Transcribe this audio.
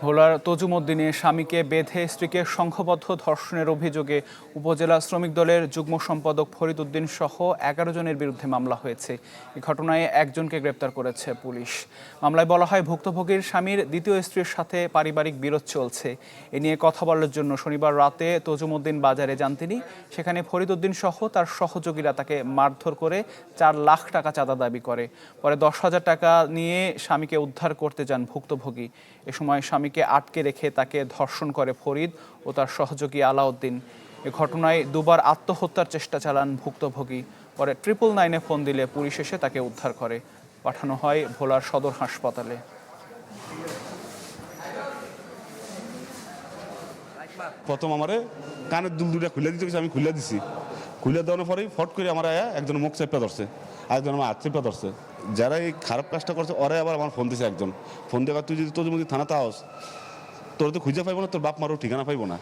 ভোলার তজুমউদ্দিনে স্বামীকে বেঁধে স্ত্রীকে সংঘবদ্ধ ধর্ষণের অভিযোগে উপজেলা শ্রমিক দলের যুগ্ম সম্পাদক ফরিদ উদ্দিন সহ ১১ জনের বিরুদ্ধে মামলা হয়েছে। এই ঘটনায় একজনকে গ্রেপ্তার করেছে পুলিশ। মামলায় বলা হয়, ভুক্তভোগীর স্বামীর দ্বিতীয় স্ত্রীর সাথে পারিবারিক বিরোধ চলছে। এ নিয়ে কথা বলার জন্য শনিবার রাতে তজুমউদ্দিন বাজারে যান তিনি। সেখানে ফরিদ উদ্দিন সহ তার সহযোগীরা তাকে মারধর করে ৪ লাখ টাকা চাঁদা দাবি করে। পরে ১০,০০০ টাকা নিয়ে স্বামীকে উদ্ধার করতে যান ভুক্তভোগী। এ সময় স্বামীকে আটকে রেখে তাকে ধর্ষণ করে ফরিদ ও তার সহযোগী আলাউদ্দিন। এ ঘটনায় দুবার আত্মহত্যার চেষ্টা চালান ভুক্তভোগী। পরে 999-এ ফোন দিলে পুলিশ এসে তাকে উদ্ধার করে। পাঠানো হয় ভোলার সদর হাসপাতালে। প্রথম আমারে কানের দুল দুটা খুলে দিতে আমি খুলে দিছি। খুলে দেওয়ার পরেই ফট করে আমার আয়া একজন মুখ চেপে ধরছে, আরেকজন আমার হাত চেপে ধরছে। যারা এই খারাপ কাজটা করছে ওরাই আবার আমার ফোন দিছে একজন। ফোন দেওয়ার তুই যদি তোর মধ্যে থানাতে আস, তোর তো খুঁজে পাইবো না, তোর বাপ মারও ঠিকানা পাইবো না।